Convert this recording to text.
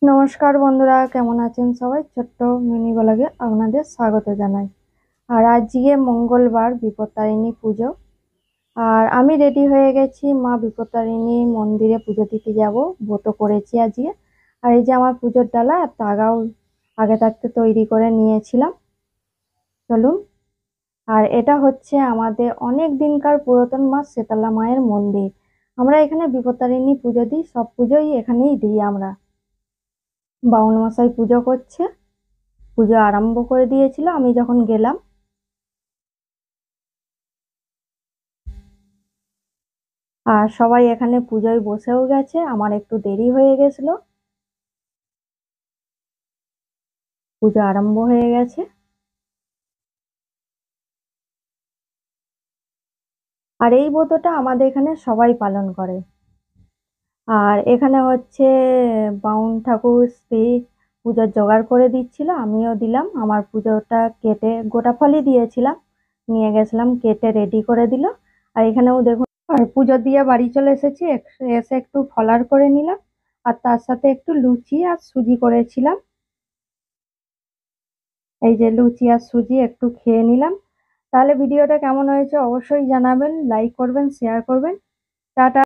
নমস্কার বন্ধুরা, কেমন আছেন সবাই? ছোট্ট মিনি ব্লগে আপনাদের স্বাগত জানাই। আর আজকে মঙ্গলবার, বিপত্তারিণী পুজো। আর আমি রেডি হয়ে গেছি, মা বিপত্তারিণী মন্দিরে পুজো দিতে যাব। ব্রত করেছি আজকে। আর এই যে আমার পুজোর ডালা আর তাগাও আগে থাকতে তৈরি করে নিয়েছিলাম। চলুন। আর এটা হচ্ছে আমাদের অনেক দিনকার পুরাতন মা শীতলা মায়ের মন্দির। আমরা এখানে বিপত্তারিণী পুজো দিই, সব পুজোই এখানেই দিই আমরা। বাউন মশাই পুজো করছে, পুজো আরম্ভ করে দিয়েছিল আমি যখন গেলাম। আর সবাই এখানে পুজোয় বসেও গেছে, আমার একটু দেরি হয়ে গেছিল। পুজো আরম্ভ হয়ে গেছে। আর এই ব্রতটা আমাদের এখানে সবাই পালন করে। আর এখানে হচ্ছে বাউন ঠাকুর স্ত্রী পুজোর জোগাড় করে দিচ্ছিল, আমিও দিলাম। আমার পুজোটা কেটে গোটা ফলই দিয়েছিলাম, নিয়ে গেছিলাম, কেটে রেডি করে দিল। আর এখানেও দেখুন। আর পুজো দিয়ে বাড়ি চলে এসেছি, এসে একটু ফলার করে নিলাম। আর তার সাথে একটু লুচি আর সুজি করেছিলাম। এই যে লুচি আর সুজি একটু খেয়ে নিলাম। তাহলে ভিডিওটা কেমন হয়েছে অবশ্যই জানাবেন, লাইক করবেন, শেয়ার করবেন। টাটা।